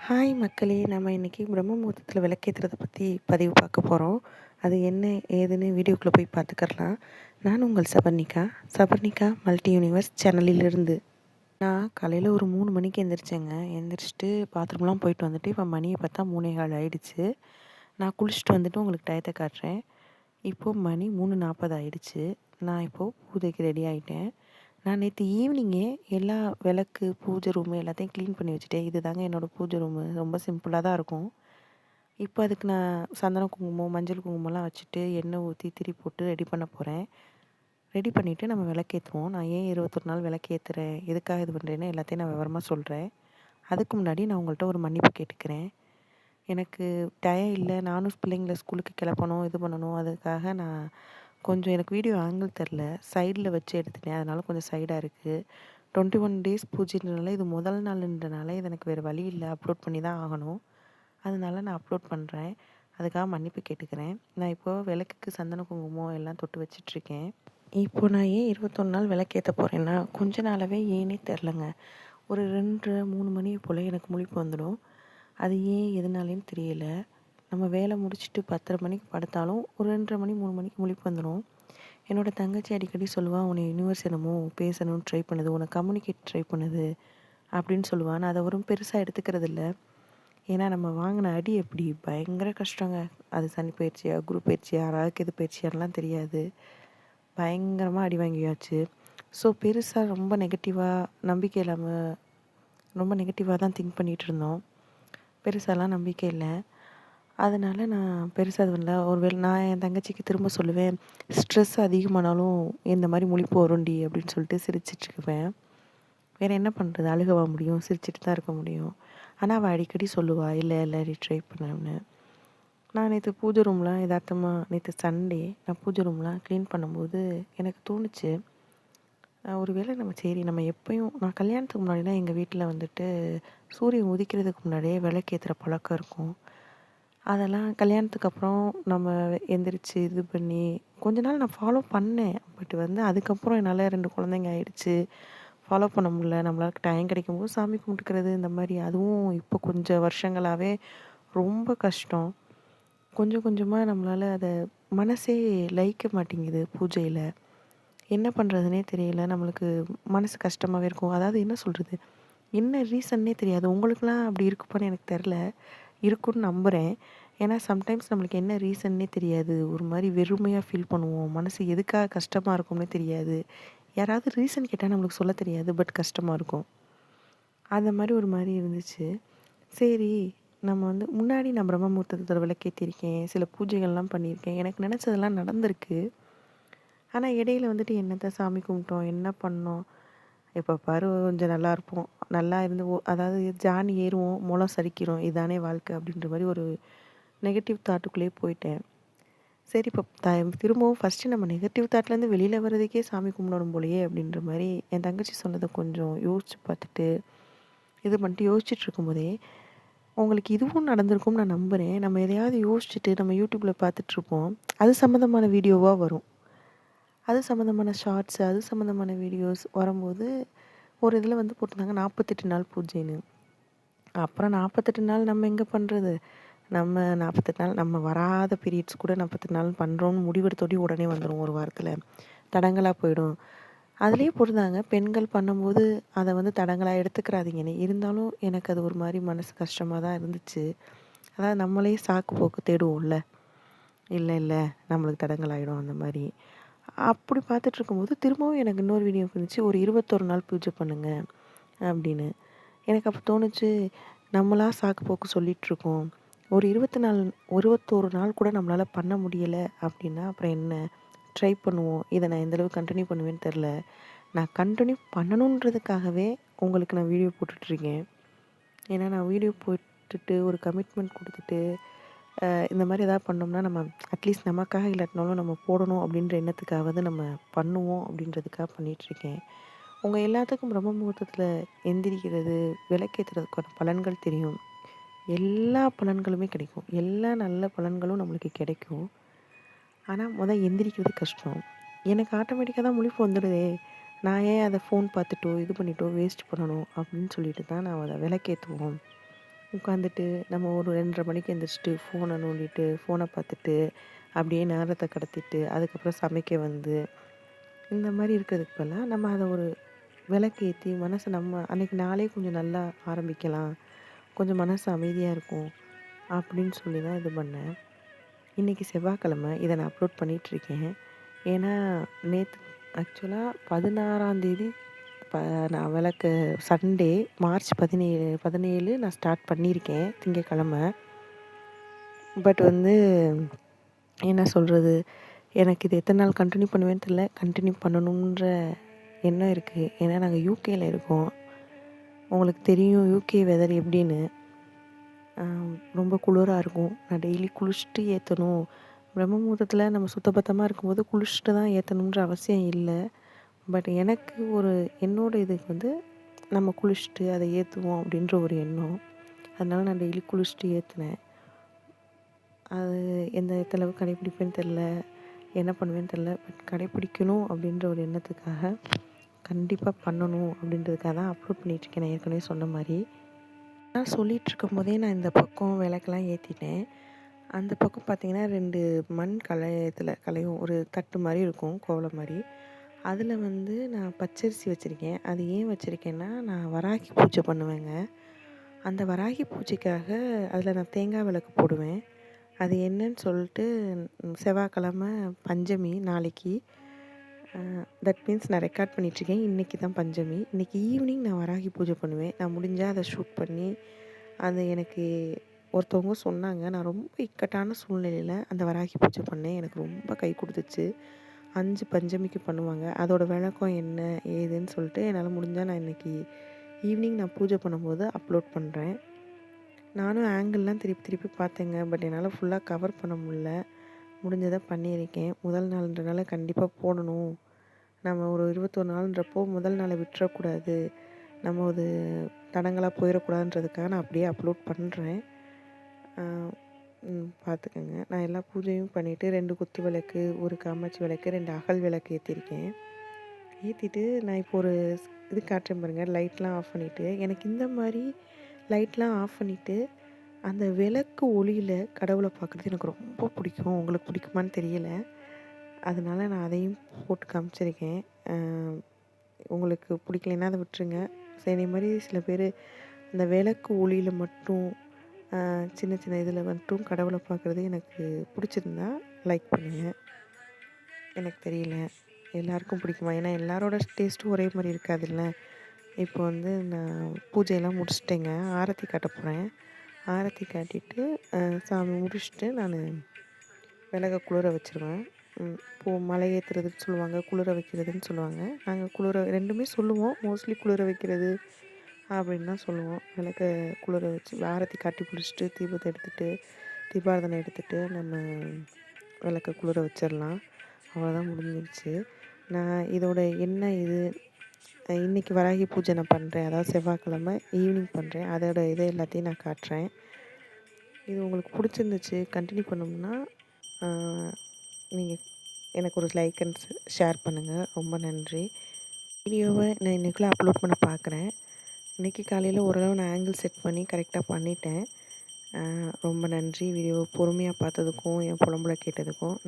Hi மக்களே! நம்ம இன்னைக்கு பிரம்ம முகூர்த்தத்தில விளக்கேத்துறத பத்தி பதிவு பார்க்க போறோம். அது என்ன ஏதுன்னு வீடியோக்குள்ள போய் பார்த்துக்கலாம். நான் உங்கள் சபர்ணிகா, சபர்ணிகா மல்டி யூனிவர்ஸ் சேனலிலிருந்து. நான் காலையில ஒரு 3 மணிக்கு எந்திரிச்சேங்க. எந்திரிச்சுட்டு பாத்ரூம்லாம் போயிட்டு வந்துட்டு, இப்போ மணிய பார்த்தா 3:15 ஆயிடுச்சு. நான் குளிச்சுட்டு வந்துட்டு உங்களுக்கு டயத்த காட்டுறேன். இப்போ மணி 3:40 ஆயிடுச்சு. நான் இப்போ பூஜைக்கு ரெடி ஆயிட்டேன். நான் நேத்து ஈவினிங்கே எல்லா விளக்கு, பூஜை ரூமு எல்லாத்தையும் க்ளீன் பண்ணி வச்சுட்டேன். இதுதாங்க என்னோட பூஜை ரூமு. ரொம்ப சிம்பிளா தான் இருக்கும். இப்போ அதுக்கு நான் சந்தனம், குங்குமம், மஞ்சள் குங்குமம்லாம் வச்சுட்டு, எண்ணெய் ஊத்தி, திரி போட்டு ரெடி பண்ண போறேன். ரெடி பண்ணிவிட்டு நம்ம விளக்கேத்துவோம். நான் ஏன் 21 நாள் விளக்கேத்துறேன், எதுக்காக இது பண்ணுறேன்னு எல்லாத்தையும் நான் விவரமா சொல்றேன். அதுக்கு முன்னாடி நான் உங்கள்ட்ட ஒரு மன்னிப்பு கேட்டுக்கிறேன். எனக்கு டயம் இல்ல. நானும் பிள்ளைங்கள ஸ்கூலுக்கு கிளப்பணும், இது பண்ணணும். அதுக்காக நான் கொஞ்சம் எனக்கு வீடியோ ஆங்கிள் தெரில. சைடில் வச்சு எடுத்துட்டேன். அதனால கொஞ்சம் சைடா இருக்கு. 21 டேஸ் பூஜைன்றனால இது முதல் நாளுன்றனால இது எனக்கு வேறு வழி இல்ல. அப்லோட் பண்ணி தான் ஆகணும். அதனால நான் அப்லோட் பண்ணுறேன். அதுக்காக மன்னிப்பு கேட்டுக்கிறேன். நான் இப்போ விளக்குக்கு சந்தன குங்குமம் எல்லாம் தொட்டு வச்சுட்ருக்கேன். இப்போ நான் ஏன் 21 நாள் விளக்கேத்த போறேன்னா, கொஞ்ச நாளாவே ஏன்னே தெரிலங்க. ஒரு 2:30, 3 மணி போல எனக்கு முழிப்பு வந்துடும். அது ஏன் எதனாலேன்னு தெரியல. நம்ம வேலை முடிச்சுட்டு 10:30 மணிக்கு படுத்தாலும் ஒரு 2:30 மணி 3 மணிக்கு முழிப்பு வந்துடும். என்னோட தங்கச்சி அடிக்கடி சொல்லுவா, "உன்னை யுனிவர்ஸ் என்னமோ பேசணும்னு ட்ரை பண்ணுது, உன்னை கம்யூனிகேட் ட்ரை பண்ணுது" அப்படின்னு சொல்லுவா. நான் அதை ஒரு பெருசாக எடுத்துக்கிறது இல்ல. ஏன்னா நம்ம வாங்கின அடி எப்படி பயங்கர கஷ்டங்க. அது சனி பயிற்சியா, குரு பயிற்சியா, ராகுகேது பயிற்சியான்லாம் தெரியாது. பயங்கரமாக அடி வாங்கியாச்சு. ஸோ பெருசாக ரொம்ப நெகட்டிவாக நம்பிக்கை இல்லாமல் ரொம்ப நெகட்டிவாக தான் திங்க் பண்ணிகிட்டு இருந்தோம். பெருசாலாம் நம்பிக்கை இல்ல. அதனால நான் பெருசா இது பண்ணல. ஒருவேளை நான் என் தங்கச்சிக்கு திரும்ப சொல்லுவேன், "ஸ்ட்ரெஸ் அதிகமானாலும் இந்த மாரி முழிப்பு வரும்டி" அப்படின்னு சொல்லிட்டு சிரிச்சிட்டுருப்பேன். வேற என்ன பண்ணுறது? அழுகவா முடியும்? சிரிச்சுட்டு தான் இருக்க முடியும். ஆனா அவ அடிக்கடி சொல்லுவா, "இல்ல இல்ல நீ ட்ரை பண்ணு" நான் நேத்து பூஜை ரூம்லாம் எதார்த்தமா நேத்து சண்டே நான் பூஜை ரூம்லாம் க்ளீன் பண்ணும்போது எனக்கு தோணுச்சு, ஒருவேளை நம்ம எப்பயும் நான் கல்யாணத்துக்கு முன்னாடிலாம் எங்க வீட்ல வந்துட்டு சூரியன் உதிக்கிறதுக்கு முன்னாடியே விளக்கேத்துற பழக்கம் இருக்கும். அதெல்லாம் கல்யாணத்துக்கு அப்புறம் நம்ம எந்திரிச்சு இது பண்ணி கொஞ்ச நாள் நான் ஃபாலோ பண்ணேன். பட் வந்து அதுக்கப்புறம் என்னால 2 குழந்தைங்க ஆயிடுச்சு. ஃபாலோ பண்ண முடியல. நம்மளால டைம் கிடைக்கும்போது சாமி கும்பிட்டுக்கிறது இந்த மாரி. அதுவும் இப்போ கொஞ்சம் வருஷங்களாவே ரொம்ப கஷ்டம். கொஞ்சம் கொஞ்சமா நம்மளால அத மனசே லயிக்க மாட்டேங்குது பூஜையில. என்ன பண்றதுன்னே தெரியல. நம்மளுக்கு மனசு கஷ்டமாவே இருக்கும். அதாவது என்ன சொல்றது? என்ன ரீசன்னே தெரியாது. உங்களுக்கெல்லாம் அப்படி இருக்குப்பான்னு எனக்கு தெர்ல. இருக்குன்னு நம்புறேன். ஏன்னா சம்டைம்ஸ் நம்மளுக்கு என்ன ரீசன்னே தெரியாது. ஒரு மாரி வெறுமையா ஃபீல் பண்ணுவோம். மனசு எதுக்காக கஷ்டமா இருக்கும்னே தெரியாது. யாராவது ரீசன் கேட்டா நம்மளுக்கு சொல்ல தெரியாது. பட் கஷ்டமா இருக்கும். அந்த மாரி ஒரு மாரி இருந்துச்சு. சரி, நம்ம வந்து முன்னாடி நான் பிரம்ம முகூர்த்தத்துல விளக்கேத்திருக்கேன். சில பூஜைகள்லாம் பண்ணியிருக்கேன். எனக்கு நெனச்சதெல்லாம் நடந்திருக்கு. ஆனா இடையில வந்துட்டு என்னத்த சாமி கும்பிட்டோம், என்ன பண்ணோம், எப்ப பாரு கொஞ்சம் நல்லா இருப்போம். நல்லா இருந்து அதாவது ஜானி ஏறுவோம், முளம் சறுக்கிரும். இதானே வாழ்க்கை அப்படின்ற மாரி ஒரு நெகட்டிவ் தாட்டுக்குள்ளேயே போயிட்டேன். சரி இப்போ திரும்பவும் ஃபர்ஸ்ட்டு நம்ம நெகட்டிவ் தாட்லேருந்து வெளியில வர்றதுக்கே சாமி கும்பிடணும் போலயே அப்படின்ற மாரி என் தங்கச்சி சொன்னத கொஞ்சம் யோசிச்சு பார்த்துட்டு, இது பண்ணிட்டு யோசிச்சுட்டு இருக்கும்போதே, உங்களுக்கு இதுவும் நடந்திருக்கும்னு நான் நம்புறேன். நம்ம எதையாவது யோசிச்சுட்டு நம்ம யூடியூப்ல பார்த்துட்ருப்போம். அது சம்மந்தமான வீடியோவா வரும். அது சம்மந்தமான ஷார்ட்ஸ், அது சம்மந்தமான வீடியோஸ் வரும்போது, ஒரு இதில வந்து போட்டிருந்தாங்க 48 நாள் பூஜைன்னு. அப்புறம் 48 நாள் நம்ம எங்க பண்றது? நம்ம 48 நாள் நம்ம வராத பீரியட்ஸ் கூட 48 நாள் பண்றோம்னு முடிவெடுத்தோடனே உடனே வந்துரும் ஒரு வாரத்துல. தடங்கலா போயிடும். அதிலேயே போட்டிருந்தாங்க, பெண்கள் பண்ணும்போது அத வந்து தடங்கலா எடுத்துக்கிறாதீங்கன்னு. இருந்தாலும் எனக்கு அது ஒரு மாரி மனசு கஷ்டமா தான் இருந்துச்சு. அதாவது நம்மளே சாக்கு போக்கு தேடுவோம்ல. இல்ல, இல்ல நம்மளுக்கு தடங்கலாயிடும் அந்த மாரி. அப்படி பார்த்துட்டு இருக்கும்போது திரும்பவும் எனக்கு இன்னொரு வீடியோ வந்துச்சு, ஒரு 21 நாள் பூஜை பண்ணுங்க அப்படின்னு. எனக்கு அப்போ தோணுச்சு, நம்மளா சாக்கு போக்கு சொல்லிட்டுருக்கோம். ஒரு 21 நாள் கூட நம்மளால பண்ண முடியல அப்படின்னா, அப்புறம் என்ன? ட்ரை பண்ணுவோம். இத நான் எந்த அளவுக்கு கன்டின்யூ பண்ணுவேன்னு தெரில. நான் கன்டின்யூ பண்ணணுன்றதுக்காகவே உங்களுக்கு நான் வீடியோ போட்டுட்ருக்கேன். ஏன்னா நான் வீடியோ போட்டுட்டு ஒரு கமிட்மெண்ட் குடுத்துட்டு, இந்த மாரி ஏதாவது பண்ணோம்னா நம்ம அட்லீஸ்ட் நமக்காக இல்லாட்டினாலும் நம்ம போடணும் அப்படின்ற எண்ணத்துக்காவது நம்ம பண்ணுவோம் அப்படின்றதுக்காக பண்ணிகிட்ருக்கேன். உங்க எல்லாத்துக்கும் பிரம்ம முகூர்த்தத்துல எந்திரிக்கிறது, விளக்கேத்துறதுக்கான பலன்கள் தெரியும். எல்லா பலன்களுமே கிடைக்கும். எல்லா நல்ல பலன்களும் நம்மளுக்கு கிடைக்கும். ஆனா எந்திரிக்கிறது கஷ்டம். எனக்கு ஆட்டோமேட்டிக்கா தான் முழிப்பு வந்துடுதே! நான் ஏன் அத ஃபோன் பார்த்துட்டோ, இது பண்ணிட்டோ வேஸ்ட் பண்ணணும் அப்படின்னு சொல்லிட்டு தான் நான் அத விளக்கேத்துவோம். உட்காந்துட்டு நம்ம ஒரு 2:30 மணிக்கு எந்திரிச்சிட்டு ஃபோனை நோண்டிட்டு, ஃபோனை பார்த்துட்டு, அப்படியே நேரத்த கடத்திட்டு, அதுக்கப்புறம் சமைக்க வந்து, இந்த மாரி இருக்கிறதுக்கு பதிலா நம்ம அத ஒரு விளக்கேத்தி மனச நம்ம அன்னைக்கு நாளே கொஞ்சம் நல்லா ஆரம்பிக்கலாம். கொஞ்சம் மனசு அமைதியா இருக்கும். அப்படின்னு சொல்லி தான் இது பண்ணேன். இன்னைக்கு செவ்வாய்க்கிழமை இத நான் அப்லோட் பண்ணிட்டுருக்கேன். ஏன்னா, நேத்து ஆக்சுவலா 16ஆம் தேதி ப நான் விளக்கு சண்டே மார்ச் 17 நான் ஸ்டார்ட் பண்ணியிருக்கேன் திங்கட்கிழமை. பட் வந்து என்ன சொல்றது? எனக்கு இது எத்தன நாள் கன்டின்யூ பண்ணுவேன்னு தெரியல. கன்டின்யூ பண்ணணுன்ற எண்ணம் இருக்கு. ஏன்னா நாங்க யூகேல இருக்கோம். உங்களுக்கு தெரியும் யூகே வெதர் எப்படின்னு. ரொம்ப குளிரா இருக்கும். நான் டெய்லி குளிச்சுட்டு ஏத்தணும். பிரம்ம முகூர்த்தத்துல நம்ம சுத்தபத்தமா இருக்கும்போது குளிச்சுட்டு தான் ஏத்தணுன்ற அவசியம் இல்ல. பட் எனக்கு ஒரு என்னோட இதுக்கு வந்து நம்ம குளிச்சுட்டு அத ஏத்துவோம் அப்படின்ற ஒரு எண்ணம். அதனால நான் டெய்லி குளிச்சுட்டு ஏத்துனேன். அது எந்த அளவுக்கு கடைப்பிடிப்பேன்னு தெரில. என்ன பண்ணுவேன்னு தெரில. பட் கடைப்பிடிக்கணும் அப்படின்ற ஒரு எண்ணத்துக்காக கண்டிப்பா பண்ணணும் அப்படின்றதுக்காக தான் அப்லோட் பண்ணிட்டுருக்கேன். நான் ஏற்கனவே சொன்ன மாரி. நான் சொல்லிட்டுருக்கும்போதே நான் இந்த பக்கம் விளக்கெல்லாம் ஏத்திட்டேன். அந்த பக்கம் பார்த்தீங்கன்னா 2 மண் கலையும் ஒரு தட்டு மாரி இருக்கும், கோலம் மாரி. அதில வந்து நான் பச்சரிசி வச்சுருக்கேன். அது ஏன் வச்சுருக்கேன்னா, நான் வராகி பூஜை பண்ணுவேங்க. அந்த வராகி பூஜைக்காக அதில நான் தேங்காய் விளக்கு போடுவேன். அது என்னன்னு சொல்லிட்டு செவ்வாய்க்கிழமை பஞ்சமி நாளைக்கு. தட் மீன்ஸ் நான் ரெக்கார்ட் பண்ணிட்டுருக்கேன். இன்றைக்கி தான் பஞ்சமி. இன்றைக்கி ஈவினிங் நான் வராகி பூஜை பண்ணுவேன். நான் முடிஞ்சால் அதை ஷூட் பண்ணி அது எனக்கு ஒருத்தவங்க சொன்னாங்க. நான் ரொம்ப இக்கட்டான சூழ்நிலையில அந்த வராகி பூஜை பண்ணேன். எனக்கு ரொம்ப கை கொடுத்துச்சு. 5 பஞ்சமிக்கு பண்ணுவாங்க. அதோட விளக்கம் என்ன ஏதுன்னு சொல்லிட்டு என்னால் முடிஞ்சால் நான் இன்றைக்கி ஈவினிங் நான் பூஜை பண்ணும்போது அப்லோட் பண்ணுறேன். நானும் ஆங்கிள்லாம் திருப்பி திருப்பி பார்த்தேங்க. பட் என்னால் ஃபுல்லாக கவர் பண்ண முடில. முடிஞ்சதை பண்ணியிருக்கேன். முதல் நாள்ன்றனால கண்டிப்பாக போடணும். நம்ம ஒரு 21 நாள்ன்றப்போ முதல் நாளை விட்டுறக்கூடாது. நம்ம ஒரு தடங்கலாக போயிடக்கூடாதுன்றதுக்காக நான் அப்படியே அப்லோட் பண்ணுறேன். பார்த்துக்கங்க. நான் எல்லா பூஜையும் பண்ணிவிட்டு 2 குத்து விளக்கு, 1 காமாட்சி விளக்கு, 2 அகல் விளக்கு ஏற்றிருக்கேன். ஏற்றிட்டு நான் இப்போ ஒரு இது காட்டுறேன் பாருங்கள். லைட்லாம் ஆஃப் பண்ணிவிட்டு எனக்கு இந்த மாதிரி லைட்லாம் ஆஃப் பண்ணிவிட்டு அந்த விளக்கு ஒளியில் கடவுளை பார்க்குறது எனக்கு ரொம்ப பிடிக்கும். உங்களுக்கு பிடிக்குமான்னு தெரியல. அதனால நான் அதையும் போட்டு காமிச்சிருக்கேன். உங்களுக்கு பிடிக்கலைன்னா அதை விட்டுருங்க. சரி மாதிரி சில பேர் அந்த விளக்கு ஒளியில் மட்டும் சின்ன சின்ன இதில் மட்டும் கடவுளை பார்க்குறது எனக்கு பிடிச்சிருந்தா லைக் பண்ணுங்கள். எனக்கு தெரியல எல்லாருக்கும் பிடிக்குமா? ஏன்னா எல்லாரோட டேஸ்ட்டும் ஒரே மாதிரி இருக்காதுல்ல. இப்போ வந்து நான் பூஜையெல்லாம் முடிச்சிட்டேங்க. ஆரத்தி காட்ட போகிறேன். ஆரத்தி காட்டிட்டு சாமி முடிச்சுட்டு நான் விளக்க குளிர வச்சுருவேன். மலை ஏற்றுறதுன்னு சொல்லுவாங்க, குளிர வைக்கிறதுன்னு சொல்லுவாங்க. நாங்கள் குளிர 2மே சொல்லுவோம். மோஸ்ட்லி குளிர வைக்கிறது அப்படின்னு தான் சொல்லுவோம். விளக்க குளிர வச்சு ஆரத்தி காட்டி பிடிச்சிட்டு தீபத்தை எடுத்துகிட்டு தீபாராதனை எடுத்துகிட்டு நம்ம விளக்க குளிர வச்சிடலாம். அவ்வளோதான், முடிஞ்சிருச்சு. நான் இதோட என்ன இது இன்றைக்கி வராகி பூஜை நான் பண்ணுறேன். அதாவது செவ்வாய்க்கிழமை ஈவினிங் பண்ணுறேன். அதோட இதை எல்லாத்தையும் நான் காட்டுறேன். இது உங்களுக்கு பிடிச்சிருந்துச்சு கண்டினியூ பண்ணோம்னா நீங்கள் எனக்கு ஒரு லைக் அண்ட் ஷேர் பண்ணுங்கள். ரொம்ப நன்றி. வீடியோவை நான் இன்றைக்குள்ளே அப்லோட் பண்ண பார்க்குறேன். இன்றைக்கி காலையில் ஓரளவு நான் ஆங்கிள் செட் பண்ணி கரெக்டாக பண்ணிட்டேன். ரொம்ப நன்றி வீடியோவை பொறுமையாக பார்த்ததுக்கும் என் புலம்புல கேட்டதுக்கும்.